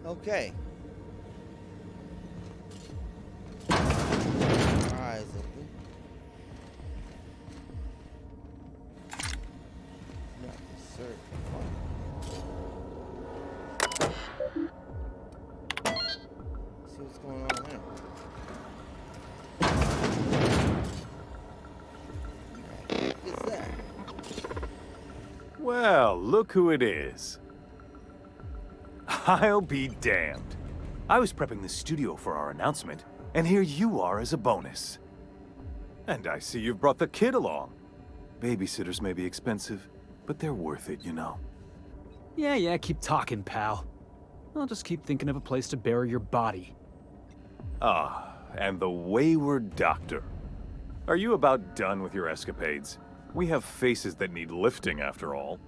Okay. Eyes open. Not the search. See what's going on there. What the heck is that? Well, look who it is. I'll be damned. I was prepping the studio for our announcement, and here you are as a bonus. And I see you've brought the kid along. Babysitters may be expensive, but they're worth it, you know. Yeah, keep talking, pal. I'll just keep thinking of a place to bury your body. Ah, and the wayward doctor. Are you about done with your escapades? We have faces that need lifting, after all.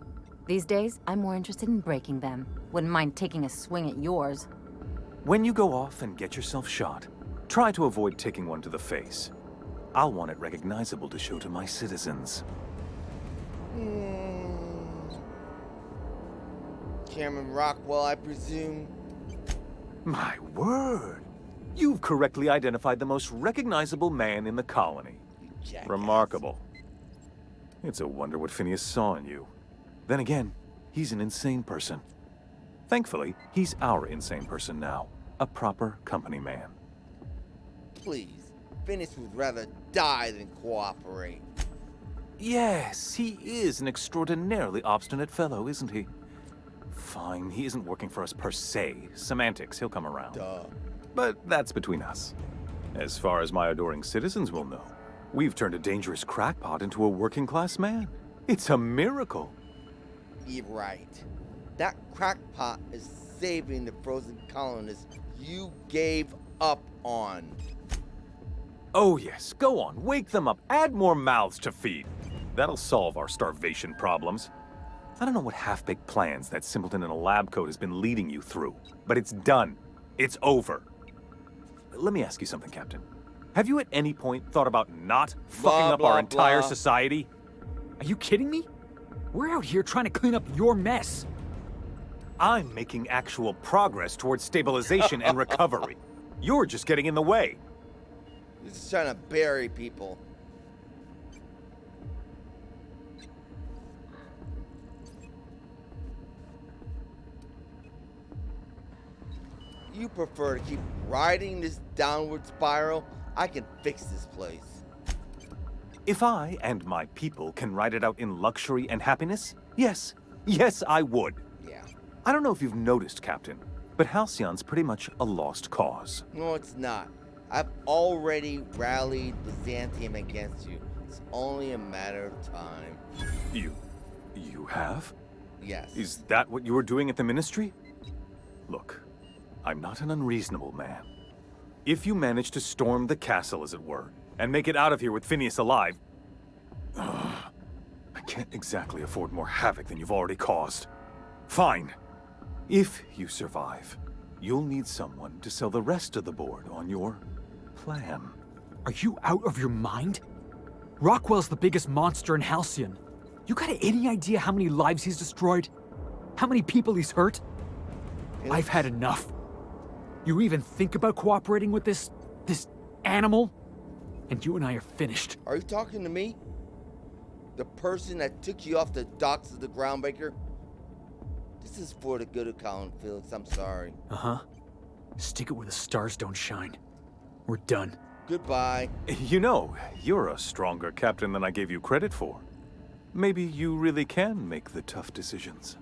These days, I'm more interested in breaking them. Wouldn't mind taking a swing at yours. When you go off and get yourself shot, try to avoid taking one to the face. I'll want it recognizable to show to my citizens. Chairman Rockwell, I presume. My word! You've correctly identified the most recognizable man in the colony. Jackass. Remarkable. It's a wonder what Phineas saw in you. Then again, he's an insane person. Thankfully, he's our insane person now. A proper company man. Please, Phineas would rather die than cooperate. Yes, he is an extraordinarily obstinate fellow, isn't he? Fine, he isn't working for us per se. Semantics, he'll come around. Duh. But that's between us. As far as my adoring citizens will know, we've turned a dangerous crackpot into a working-class man. It's a miracle. You're right. That crackpot is saving the frozen colonists you gave up on. Oh yes, go on, wake them up, add more mouths to feed. That'll solve our starvation problems. I don't know what half-baked plans that simpleton in a lab coat has been leading you through, but it's done. It's over. Let me ask you something, Captain. Have you at any point thought about not fucking up our entire society? Are you kidding me? We're out here trying to clean up your mess. I'm making actual progress towards stabilization and recovery. You're just getting in the way. You're just trying to bury people. You prefer to keep riding this downward spiral? I can fix this place. If I and my people can ride it out in luxury and happiness, yes, I would. Yeah. I don't know if you've noticed, Captain, but Halcyon's pretty much a lost cause. No, it's not. I've already rallied Byzantium against you. It's only a matter of time. You have? Yes. Is that what you were doing at the Ministry? Look, I'm not an unreasonable man. If you manage to storm the castle, as it were, and make it out of here with Phineas alive, I can't exactly afford more havoc than you've already caused. Fine. If you survive, you'll need someone to sell the rest of the board on your plan. Are you out of your mind? Rockwell's the biggest monster in Halcyon. You got any idea how many lives he's destroyed? How many people he's hurt? I've had enough. You even think about cooperating with this animal? And you and I are finished. Are you talking to me? The person that took you off the docks of the Groundbreaker? This is for the good of Colin Felix, I'm sorry. Uh-huh. Stick it where the stars don't shine. We're done. Goodbye. You know, you're a stronger captain than I gave you credit for. Maybe you really can make the tough decisions.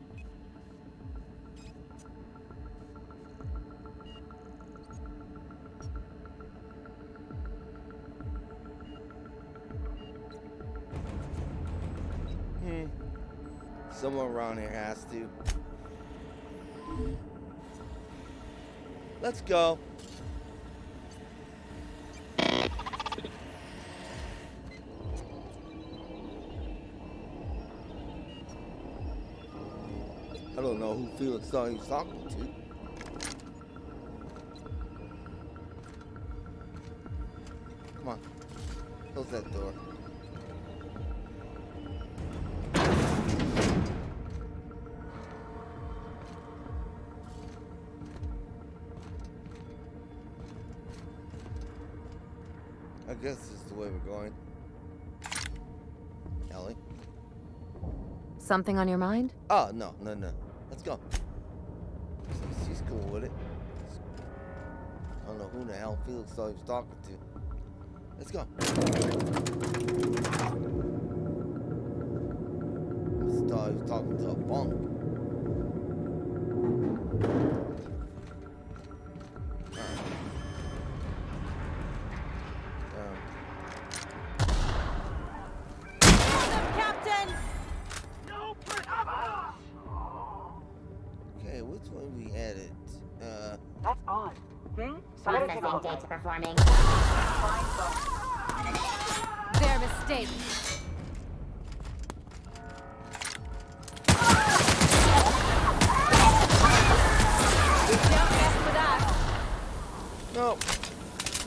Someone around here has to. Let's go. I don't know who Felix thought he was talking to. Come on. Close that door. I guess this is the way we're going. Ellie? Something on your mind? Oh, no. Let's go. She's cool with it. I don't know who the hell Felix thought he was talking to. Let's go. I thought he was talking to a bunk. Captain! Okay, which one we headed? That's odd. Processing data performing. Their mistake. Don't mess with us. No.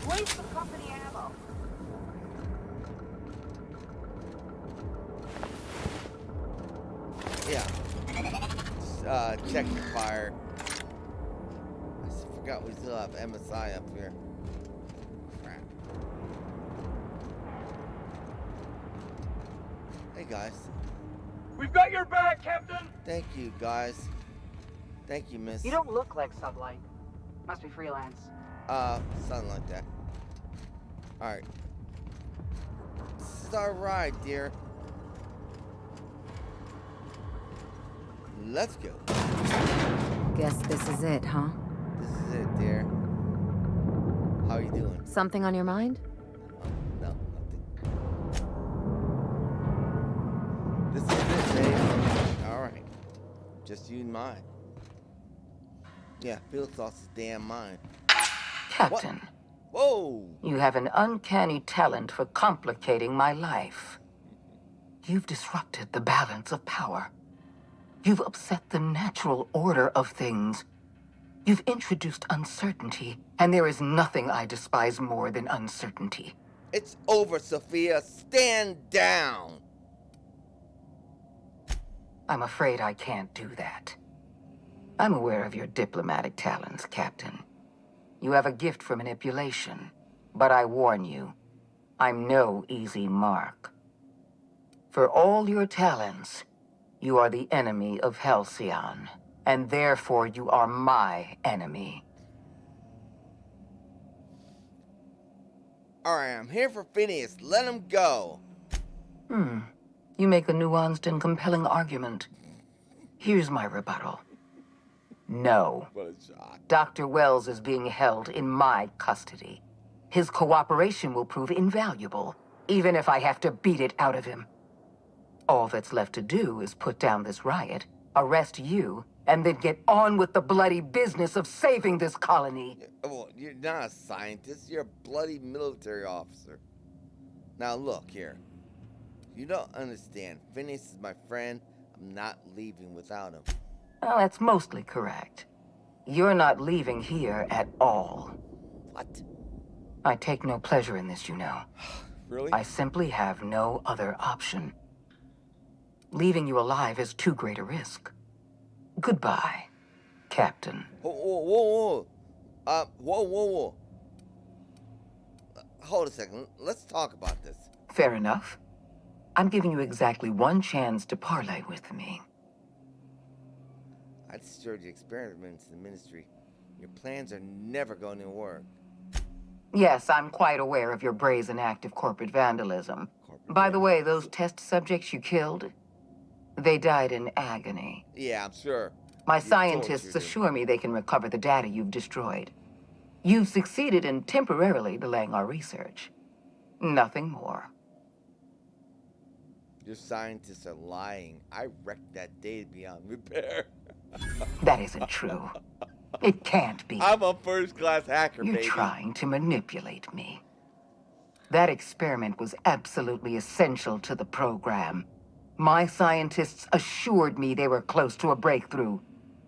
Waste for company ammo. Yeah. Check the fire. I forgot we still have MSI up here. Crap. Hey guys. We've got your back, Captain! Thank you guys. Thank you, miss. You don't look like Sublight. Must be freelance. Something like that. Alright. This is our ride, dear. Let's go. Guess this is it, huh? This is it, dear. How you doing? Something on your mind? No, nothing. This is it, babe. Alright. Just you and mine. Yeah, Felix lost his damn mind. Captain, Whoa! you have an uncanny talent for complicating my life. You've disrupted the balance of power. You've upset the natural order of things. You've introduced uncertainty, and there is nothing I despise more than uncertainty. It's over, Sophia. Stand down. I'm afraid I can't do that. I'm aware of your diplomatic talents, Captain. You have a gift for manipulation, but I warn you, I'm no easy mark. For all your talents, you are the enemy of Halcyon, and therefore you are my enemy. Alright, I'm here for Phineas. Let him go. You make a nuanced and compelling argument. Here's my rebuttal. No. What a shot. Dr. Wells is being held in my custody. His cooperation will prove invaluable, even if I have to beat it out of him. All that's left to do is put down this riot, arrest you, and then get on with the bloody business of saving this colony. Well, you're not a scientist. You're a bloody military officer. Now look here. You don't understand. Phineas is my friend. I'm not leaving without him. Well, that's mostly correct. You're not leaving here at all. What? I take no pleasure in this, you know. Really? I simply have no other option. Leaving you alive is too great a risk. Goodbye, Captain. Whoa. Whoa. Hold a second. Let's talk about this. Fair enough. I'm giving you exactly one chance to parley with me. I destroyed your experiments in the ministry. Your plans are never going to work. Yes, I'm quite aware of your brazen act of corporate vandalism. By the way, those test subjects you killed, they died in agony. Yeah, I'm sure. My You scientists tortured them. assure me they can recover the data you've destroyed. You've succeeded in temporarily delaying our research. Nothing more. Your scientists are lying. I wrecked that data beyond repair. That isn't true. It can't be. I'm a first-class hacker, You're baby. trying to manipulate me. That experiment was absolutely essential to the program. My scientists assured me they were close to a breakthrough.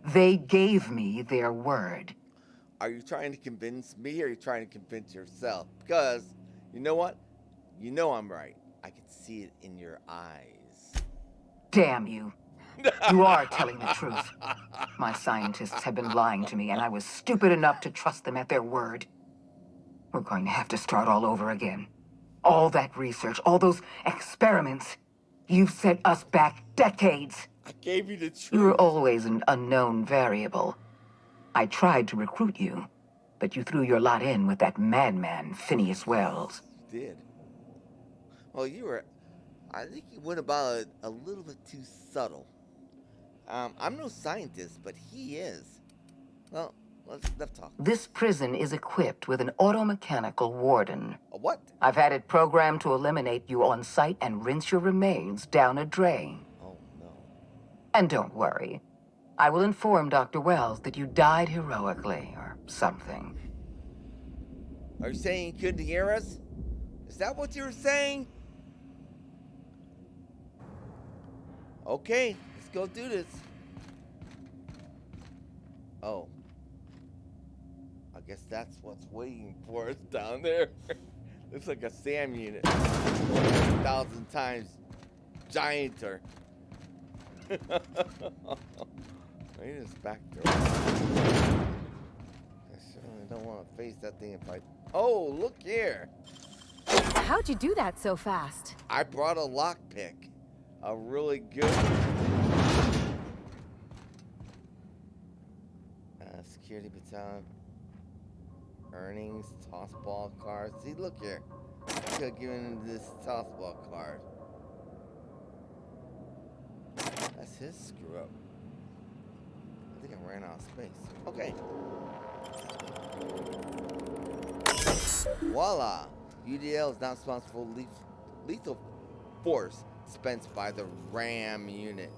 They gave me their word. Are you trying to convince me, or are you trying to convince yourself? Because, you know what? You know I'm right. I can see it in your eyes. Damn you. You are telling the truth. My scientists have been lying to me, and I was stupid enough to trust them at their word. We're going to have to start all over again. All that research, all those experiments, you've set us back decades. I gave you the truth. You were always an unknown variable. I tried to recruit you, but you threw your lot in with that madman, Phineas Wells. You did. Well, you were... I think you went about it a little bit too subtle. I'm no scientist, but he is. Well, let's talk. This prison is equipped with an automechanical warden. A what? I've had it programmed to eliminate you on site and rinse your remains down a drain. Oh, no. And don't worry. I will inform Dr. Wells that you died heroically, or something. Are you saying you couldn't hear us? Is that what you were saying? Okay, let's go do this. Oh. I guess that's what's waiting for us down there. Looks like a SAM unit. 1,000 times gianter. Maybe this back door. I certainly don't want to face that thing if I... Oh, look here. How'd you do that so fast? I brought a lockpick. A really good security battalion. Earnings, toss ball card. See, look here. I could have given this toss ball card. That's his screw up. I think I ran out of space. Okay. Voila! UDL is not responsible for lethal force dispensed by the RAM unit.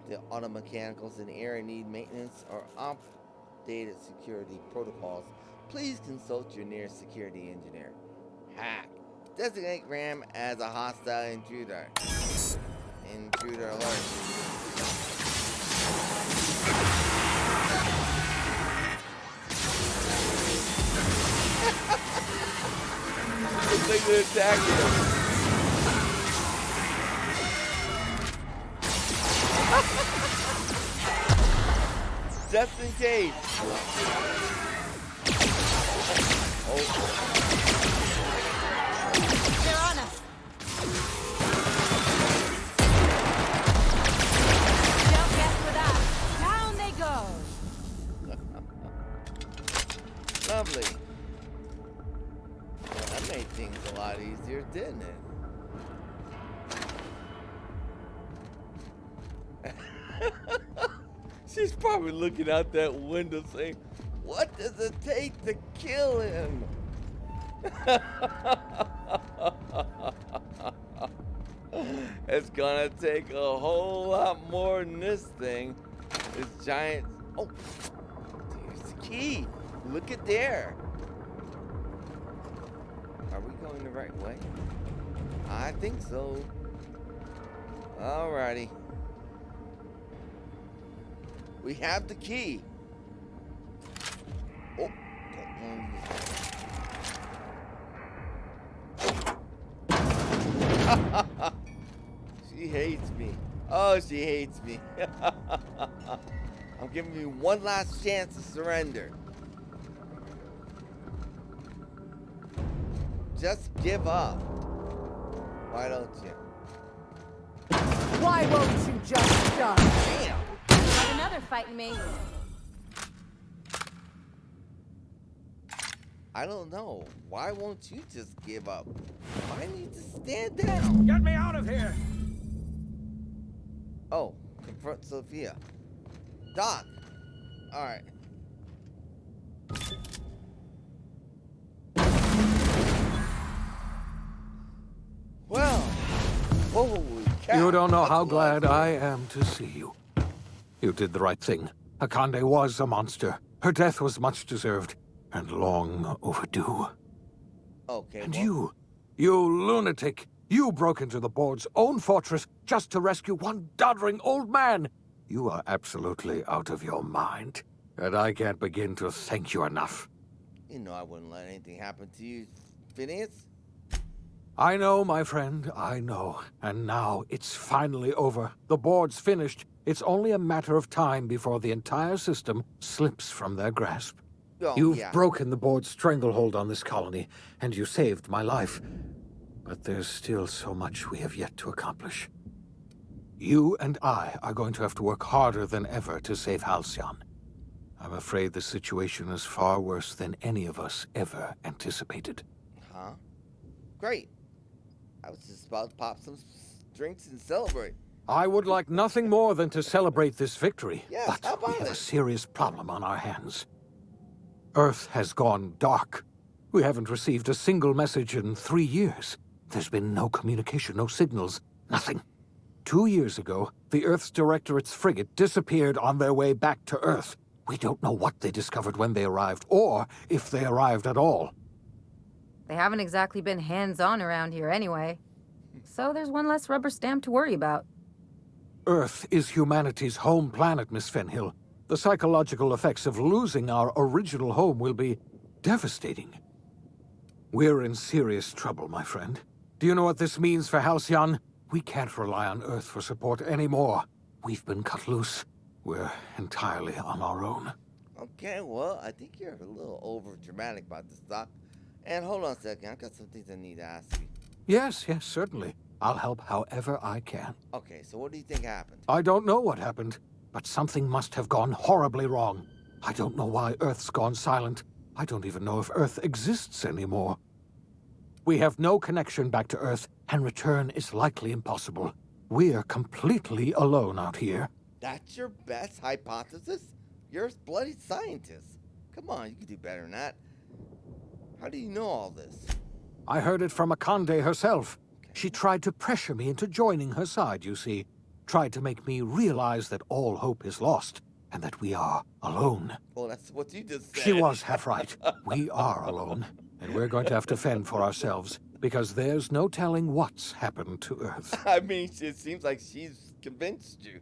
The automechanicals in the area need maintenance or updated security protocols. Please consult your nearest security engineer. Hack. Designate RAM as a hostile intruder. Intruder alert. It's like they're attacking him. Just in case. Oh. They're on us. Don't mess with us. Down they go. Lovely. Well, that made things a lot easier, didn't it? She's probably looking out that window saying, what does it take to kill him? It's gonna take a whole lot more than this thing. This giant... Oh, there's the key. Look at there. Are we going the right way? I think so. Alrighty. We have the key. Oh. She hates me. Oh, she hates me. I'm giving you one last chance to surrender. Just give up. Why don't you? Why won't you just stop? Damn. Got another fighting me. I don't know. Why won't you just give up? Why need to stand down? Get me out of here! Oh, confront Sophia. Doc. All right. Well, holy cow. You don't know that's how a lot. glad I am to see you. You did the right thing. Akande was a monster. Her death was much deserved, and long overdue. Okay. And well, you lunatic, you broke into the board's own fortress just to rescue one doddering old man. You are absolutely out of your mind, and I can't begin to thank you enough. You know I wouldn't let anything happen to you, Phineas. I know, my friend, I know. And now it's finally over. The board's finished. It's only a matter of time before the entire system slips from their grasp. Oh, You've yeah. broken the board's stranglehold on this colony, and you saved my life. But there's still so much we have yet to accomplish. You and I are going to have to work harder than ever to save Halcyon. I'm afraid the situation is far worse than any of us ever anticipated. Huh? Great. I was just about to pop some drinks and celebrate. I would like nothing more than to celebrate this victory, Yes, but how we about have a it? serious problem on our hands. Earth has gone dark. We haven't received a single message in 3 years. There's been no communication, no signals, nothing. 2 years ago, the Earth's Directorate's frigate disappeared on their way back to Earth. We don't know what they discovered when they arrived, or if they arrived at all. They haven't exactly been hands-on around here anyway. So there's one less rubber stamp to worry about. Earth is humanity's home planet, Miss Fenhill. The psychological effects of losing our original home will be devastating. We're in serious trouble, my friend. Do you know what this means for Halcyon? We can't rely on Earth for support anymore. We've been cut loose. We're entirely on our own. Okay, well, I think you're a little over dramatic about this, Doc. And hold on a second, I've got some things I need to ask you. Yes, certainly. I'll help however I can. Okay, so what do you think happened? I don't know what happened, but something must have gone horribly wrong. I don't know why Earth's gone silent. I don't even know if Earth exists anymore. We have no connection back to Earth, and return is likely impossible. We're completely alone out here. That's your best hypothesis? You're a bloody scientist. Come on, you can do better than that. How do you know all this? I heard it from Akande herself. She tried to pressure me into joining her side, you see. Tried to make me realize that all hope is lost, and that we are alone. Well, that's what you just said. She was half right. We are alone, and we're going to have to fend for ourselves, because there's no telling what's happened to Earth. I mean, it seems like she's convinced you.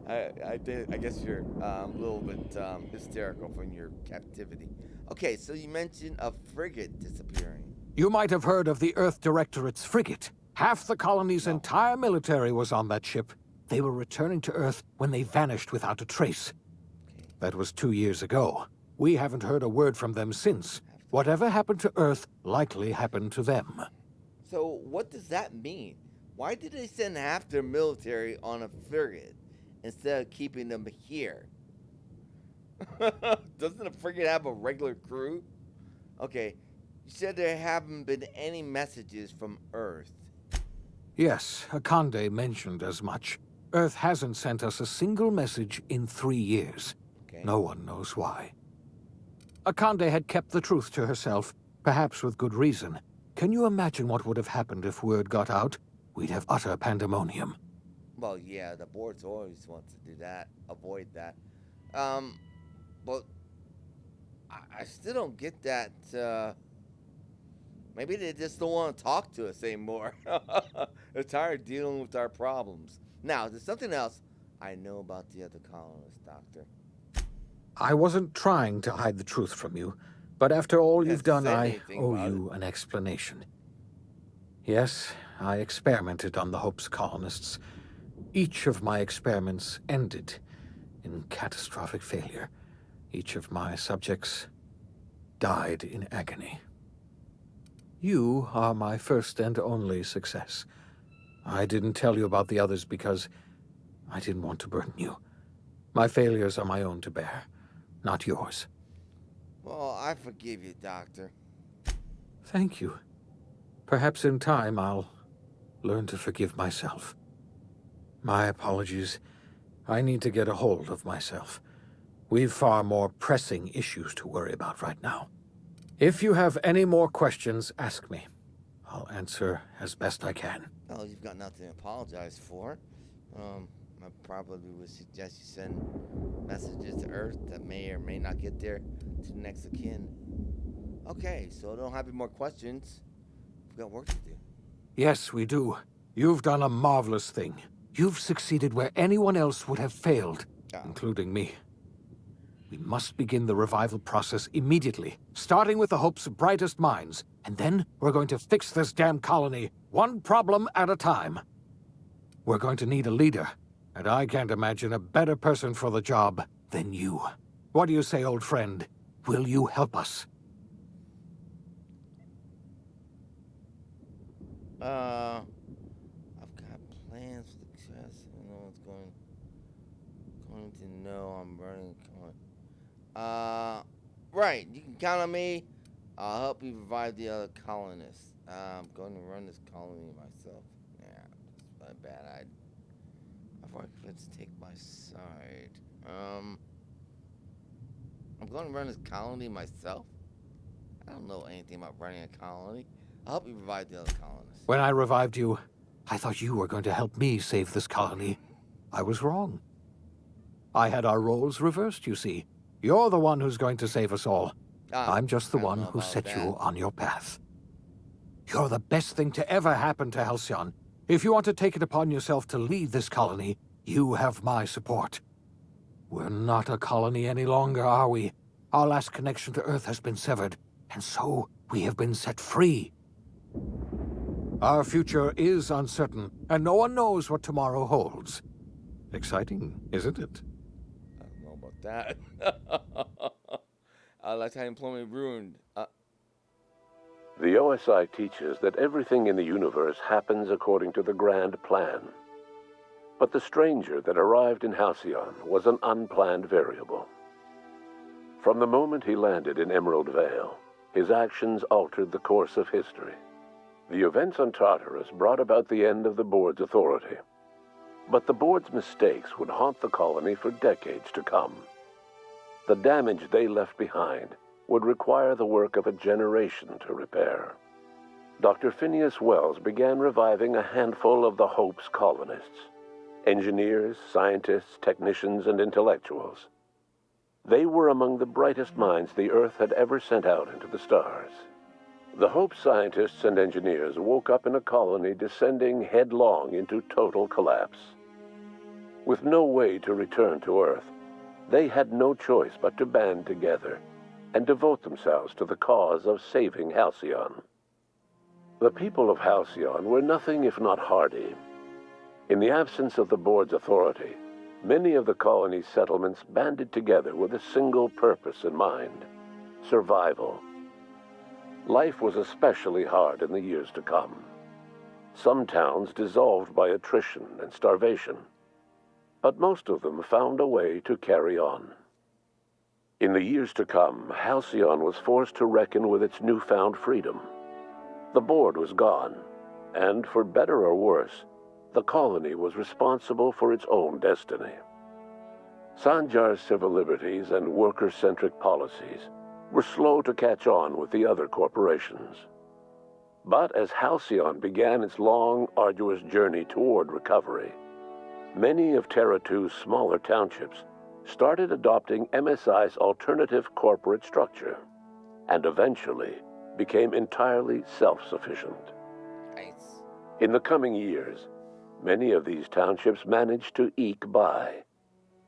I guess you're a little bit hysterical from your captivity. Okay, so you mentioned a frigate disappearing. You might have heard of the Earth Directorate's frigate. Half the colony's entire military was on that ship. They were returning to Earth when they vanished without a trace. That was 2 years ago. We haven't heard a word from them since. Whatever happened to Earth likely happened to them. So what does that mean? Why did they send half their military on a frigate instead of keeping them here? Doesn't a frigate have a regular crew? Okay, you said there haven't been any messages from Earth. Yes, Akande mentioned as much. Earth hasn't sent us a single message in 3 years. Okay. No one knows why. Akande had kept the truth to herself, perhaps with good reason. Can you imagine what would have happened if word got out? We'd have utter pandemonium. Well, yeah, the boards always want to do that, avoid that. But I still don't get that. Maybe they just don't want to talk to us anymore. They're tired of dealing with our problems. Now, there's something else I know about the other colonists, Doctor. I wasn't trying to hide the truth from you, but after all you've done, I owe you an explanation. Yes, I experimented on the Hope's colonists. Each of my experiments ended in catastrophic failure. Each of my subjects died in agony. You are my first and only success. I didn't tell you about the others because I didn't want to burden you. My failures are my own to bear, not yours. Well, I forgive you, Doctor. Thank you. Perhaps in time I'll learn to forgive myself. My apologies. I need to get a hold of myself. We've far more pressing issues to worry about right now. If you have any more questions, ask me. I'll answer as best I can. Well, you've got nothing to apologize for. I probably would suggest you send messages to Earth that may or may not get there to the next of kin. Okay, so I don't have any more questions. We've got work to do. Yes, we do. You've done a marvelous thing. You've succeeded where anyone else would have failed, including me. We must begin the revival process immediately, starting with the Hope's brightest minds, and then we're going to fix this damn colony, one problem at a time. We're going to need a leader, and I can't imagine a better person for the job than you. What do you say, old friend? Will you help us? I've got plans for the chest. No one's going to know I'm running. Right. You can count on me. I'll help you revive the other colonists. I'm going to run this colony myself. Yeah, that's my bad. I've already convinced to take my side. I'm going to run this colony myself. I don't know anything about running a colony. I'll help you revive the other colonists. When I revived you, I thought you were going to help me save this colony. I was wrong. I had our roles reversed, you see. You're the one who's going to save us all. I'm just the one who set you on your path. You're the best thing to ever happen to Halcyon. If you want to take it upon yourself to lead this colony, you have my support. We're not a colony any longer, are we? Our last connection to Earth has been severed, and so we have been set free. Our future is uncertain, and no one knows what tomorrow holds. Exciting, isn't it? I don't know about that. Lifetime employment ruined. The OSI teaches that everything in the universe happens according to the grand plan. But the stranger that arrived in Halcyon was an unplanned variable. From the moment he landed in Emerald Vale, his actions altered the course of history. The events on Tartarus brought about the end of the board's authority. But the board's mistakes would haunt the colony for decades to come. The damage they left behind would require the work of a generation to repair. Dr. Phineas Wells began reviving a handful of the Hope's colonists. Engineers, scientists, technicians, and intellectuals. They were among the brightest minds the Earth had ever sent out into the stars. The Hope scientists and engineers woke up in a colony descending headlong into total collapse. With no way to return to Earth, they had no choice but to band together and devote themselves to the cause of saving Halcyon. The people of Halcyon were nothing if not hardy. In the absence of the board's authority, many of the colony's settlements banded together with a single purpose in mind: survival. Life was especially hard in the years to come. Some towns dissolved by attrition and starvation, but most of them found a way to carry on. In the years to come, Halcyon was forced to reckon with its newfound freedom. The board was gone, and for better or worse, the colony was responsible for its own destiny. Sanjar's civil liberties and worker-centric policies were slow to catch on with the other corporations. But as Halcyon began its long, arduous journey toward recovery, many of Terra 2's smaller townships started adopting MSI's alternative corporate structure, and eventually became entirely self-sufficient. Nice. In the coming years, many of these townships managed to eke by,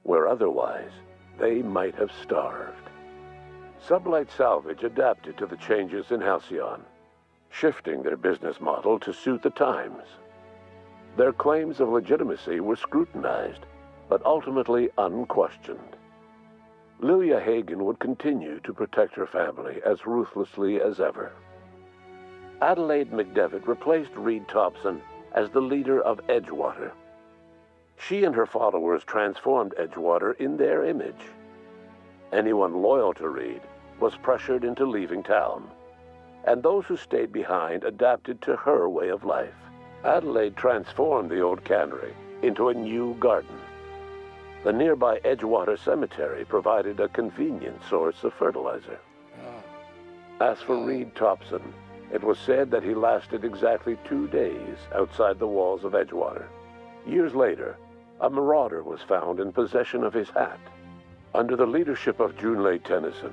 where otherwise they might have starved. Sublight Salvage adapted to the changes in Halcyon, shifting their business model to suit the times. Their claims of legitimacy were scrutinized, but ultimately unquestioned. Lilia Hagen would continue to protect her family as ruthlessly as ever. Adelaide McDevitt replaced Reed Thompson as the leader of Edgewater. She and her followers transformed Edgewater in their image. Anyone loyal to Reed was pressured into leaving town, and those who stayed behind adapted to her way of life. Adelaide transformed the old cannery into a new garden. The nearby Edgewater Cemetery provided a convenient source of fertilizer. As for Reed Thompson, it was said that he lasted exactly 2 days outside the walls of Edgewater. Years later, a marauder was found in possession of his hat. Under the leadership of Junlei Tennyson,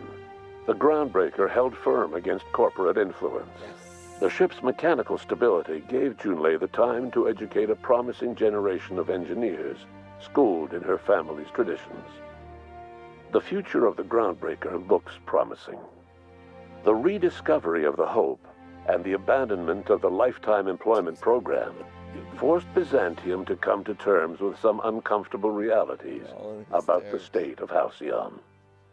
the Groundbreaker held firm against corporate influence. The ship's mechanical stability gave Junlei the time to educate a promising generation of engineers schooled in her family's traditions. The future of the Groundbreaker looks promising. The rediscovery of the Hope and the abandonment of the lifetime employment program forced Byzantium to come to terms with some uncomfortable realities about the state of Halcyon.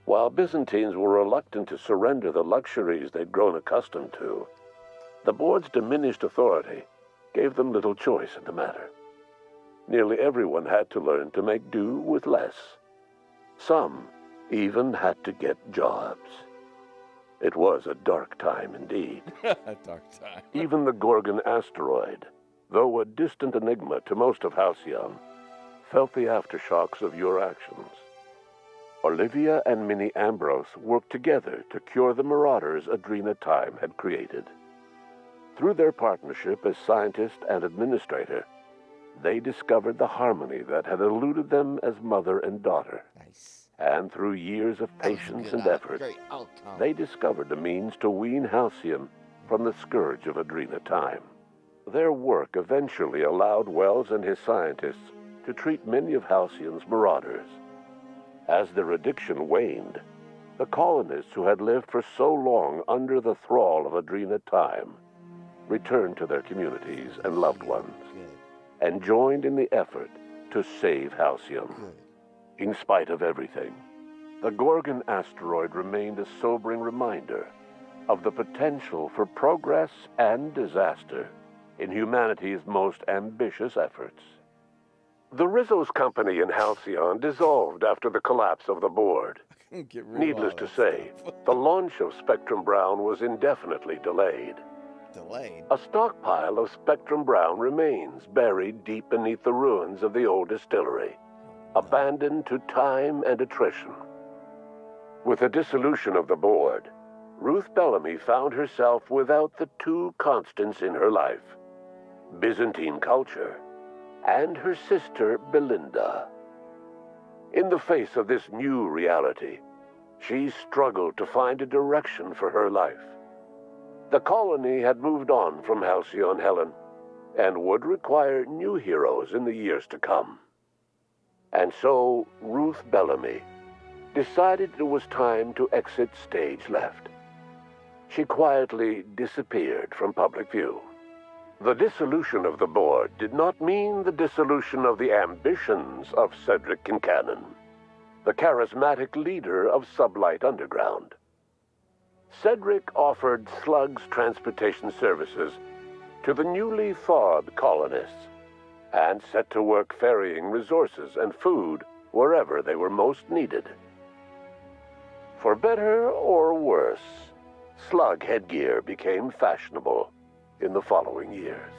While Byzantines were reluctant to surrender the luxuries they'd grown accustomed to, the board's diminished authority gave them little choice in the matter. Nearly everyone had to learn to make do with less. Some even had to get jobs. It was a dark time indeed. A dark time. Even the Gorgon asteroid, though a distant enigma to most of Halcyon, felt the aftershocks of your actions. Olivia and Minnie Ambrose worked together to cure the marauders Adrena Time had created. Through their partnership as scientist and administrator, they discovered the harmony that had eluded them as mother and daughter. Nice. And through years of patience and effort, Great outcome. they discovered a means to wean Halcyon from the scourge of Adrena Time. Their work eventually allowed Wells and his scientists to treat many of Halcyon's marauders. As their addiction waned, the colonists who had lived for so long under the thrall of Adrena Time returned to their communities and loved ones, and joined in the effort to save Halcyon. In spite of everything, the Gorgon asteroid remained a sobering reminder of the potential for progress and disaster in humanity's most ambitious efforts. The Rizzo's company in Halcyon dissolved after the collapse of the board. Needless to say, the launch of Spectrum Brown was indefinitely delayed. A stockpile of Spectrum Brown remains buried deep beneath the ruins of the old distillery, abandoned to time and attrition. With the dissolution of the board, Ruth Bellamy found herself without the two constants in her life: Byzantine culture and her sister Belinda. In the face of this new reality, she struggled to find a direction for her life. The colony had moved on from Halcyon Helen and would require new heroes in the years to come. And so Ruth Bellamy decided it was time to exit stage left. She quietly disappeared from public view. The dissolution of the board did not mean the dissolution of the ambitions of Cedric Kincannon, the charismatic leader of Sublight Underground. Cedric offered Slug's transportation services to the newly thawed colonists and set to work ferrying resources and food wherever they were most needed. For better or worse, Slug headgear became fashionable in the following years.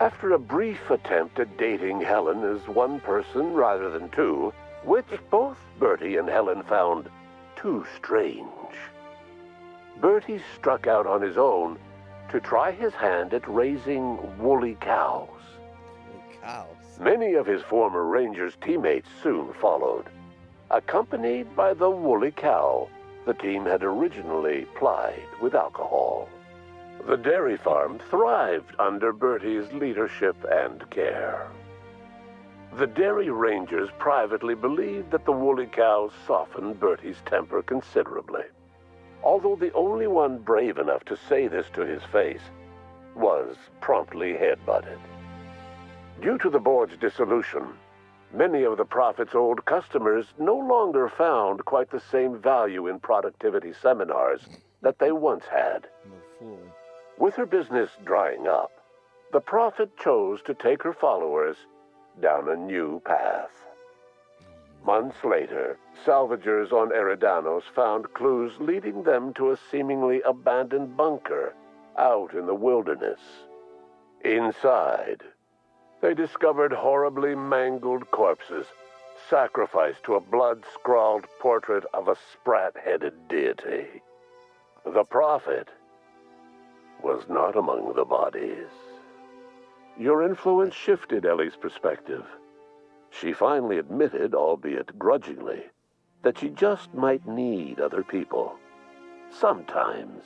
After a brief attempt at dating Helen as one person rather than two, which both Bertie and Helen found too strange, Bertie struck out on his own to try his hand at raising woolly cows. Many of his former Rangers teammates soon followed, accompanied by the woolly cow the team had originally plied with alcohol. The dairy farm thrived under Bertie's leadership and care. The Dairy Rangers privately believed that the woolly cows softened Bertie's temper considerably, although the only one brave enough to say this to his face was promptly headbutted. Due to the board's dissolution, many of the Prophet's old customers no longer found quite the same value in productivity seminars that they once had. With her business drying up, the Prophet chose to take her followers down a new path. Months later, salvagers on Eridanos found clues leading them to a seemingly abandoned bunker out in the wilderness. Inside, they discovered horribly mangled corpses, sacrificed to a blood-scrawled portrait of a sprat-headed deity. The Prophet was not among the bodies. Your influence shifted Ellie's perspective. She finally admitted, albeit grudgingly, that she just might need other people. Sometimes.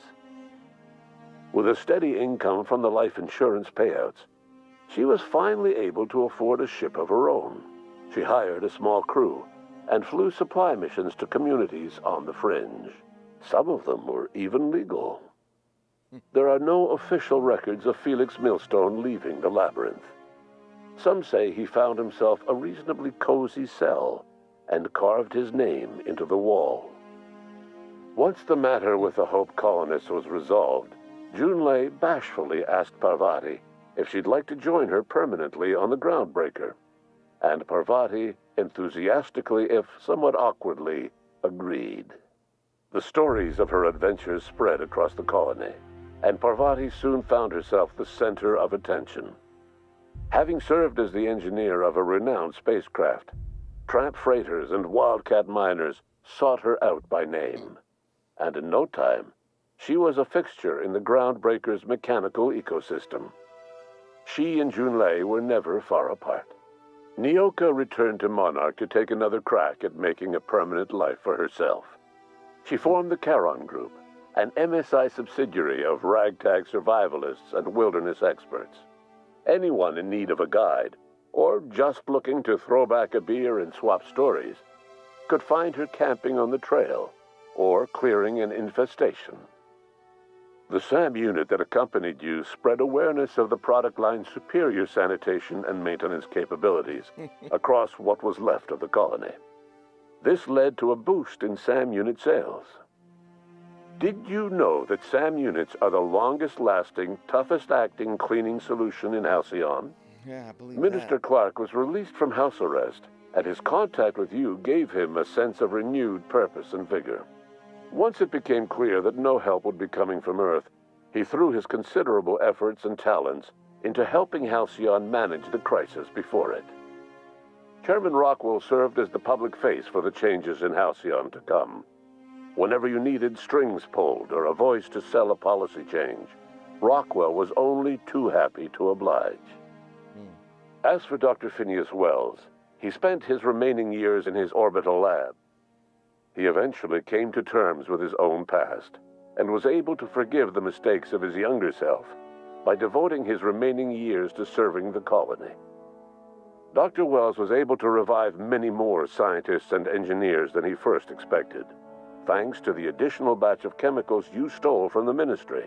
With a steady income from the life insurance payouts, she was finally able to afford a ship of her own. She hired a small crew and flew supply missions to communities on the fringe. Some of them were even legal. There are no official records of Felix Millstone leaving the labyrinth. Some say he found himself a reasonably cozy cell and carved his name into the wall. Once the matter with the Hope colonists was resolved, Junlei bashfully asked Parvati if she'd like to join her permanently on the Groundbreaker. And Parvati enthusiastically, if somewhat awkwardly, agreed. The stories of her adventures spread across the colony, and Parvati soon found herself the center of attention. Having served as the engineer of a renowned spacecraft, tramp freighters and wildcat miners sought her out by name. And in no time, she was a fixture in the Groundbreaker's mechanical ecosystem. She and Junlei were never far apart. Nyoka returned to Monarch to take another crack at making a permanent life for herself. She formed the Charon Group, an MSI subsidiary of ragtag survivalists and wilderness experts. Anyone in need of a guide, or just looking to throw back a beer and swap stories, could find her camping on the trail, or clearing an infestation. The SAM unit that accompanied you spread awareness of the product line's superior sanitation and maintenance capabilities across what was left of the colony. This led to a boost in SAM unit sales. Did you know that SAM units are the longest-lasting, toughest-acting cleaning solution in Halcyon? Yeah, I believe Minister that. Clark was released from house arrest, and his contact with you gave him a sense of renewed purpose and vigor. Once it became clear that no help would be coming from Earth, he threw his considerable efforts and talents into helping Halcyon manage the crisis before it. Chairman Rockwell served as the public face for the changes in Halcyon to come. Whenever you needed strings pulled or a voice to sell a policy change, Rockwell was only too happy to oblige. As for Dr. Phineas Wells, he spent his remaining years in his orbital lab. He eventually came to terms with his own past and was able to forgive the mistakes of his younger self by devoting his remaining years to serving the colony. Dr. Wells was able to revive many more scientists and engineers than he first expected, thanks to the additional batch of chemicals you stole from the Ministry.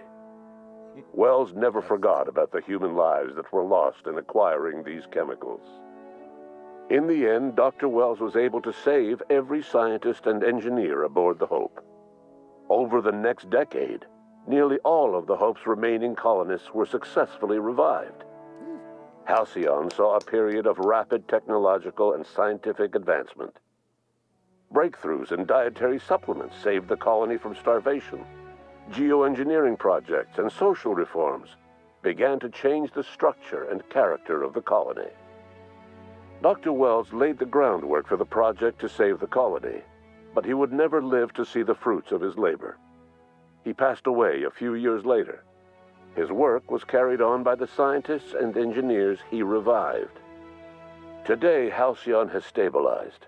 Wells never forgot about the human lives that were lost in acquiring these chemicals. In the end, Dr. Wells was able to save every scientist and engineer aboard the Hope. Over the next decade, nearly all of the Hope's remaining colonists were successfully revived. Halcyon saw a period of rapid technological and scientific advancement. Breakthroughs in dietary supplements saved the colony from starvation. Geoengineering projects and social reforms began to change the structure and character of the colony. Dr. Wells laid the groundwork for the project to save the colony, but he would never live to see the fruits of his labor. He passed away a few years later. His work was carried on by the scientists and engineers he revived. Today, Halcyon has stabilized.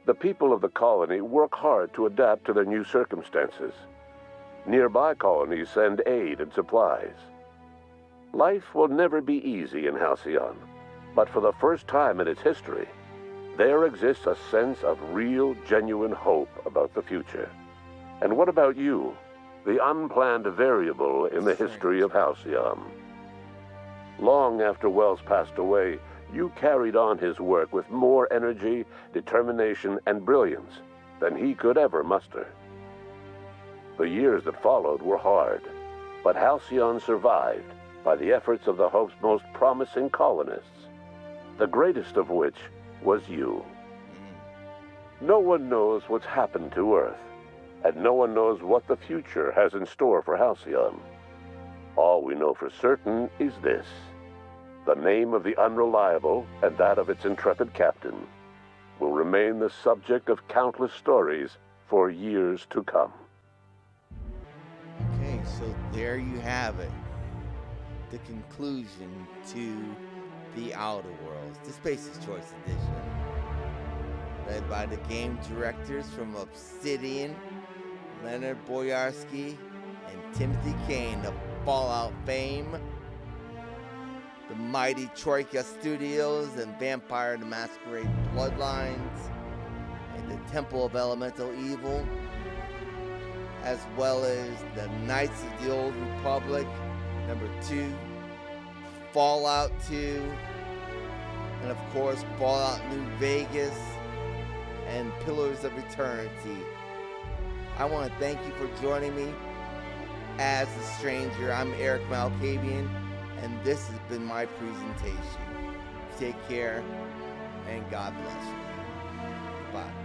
The people of the colony work hard to adapt to their new circumstances. Nearby colonies send aid and supplies. Life will never be easy in Halcyon, but for the first time in its history, there exists a sense of real, genuine hope about the future. And what about you, the unplanned variable in the history of Halcyon? Long after Wells passed away, you carried on his work with more energy, determination, and brilliance than he could ever muster. The years that followed were hard, but Halcyon survived by the efforts of the Hope's most promising colonists, the greatest of which was you. No one knows what's happened to Earth, and no one knows what the future has in store for Halcyon. All we know for certain is this: the name of the Unreliable and that of its intrepid captain will remain the subject of countless stories for years to come. Okay, so there you have it. The conclusion to The Outer Worlds, the Space's Choice Edition. Led by the game directors from Obsidian, Leonard Boyarsky and Timothy Kane of Fallout fame, the mighty Troika Studios and Vampire the Masquerade Bloodlines, and the Temple of Elemental Evil, as well as the Knights of the Old Republic, #2, Fallout 2, and of course Fallout New Vegas, and Pillars of Eternity. I want to thank you for joining me as a stranger. I'm Erik Malkavian, And this has been my presentation. Take care, and God bless you. Bye.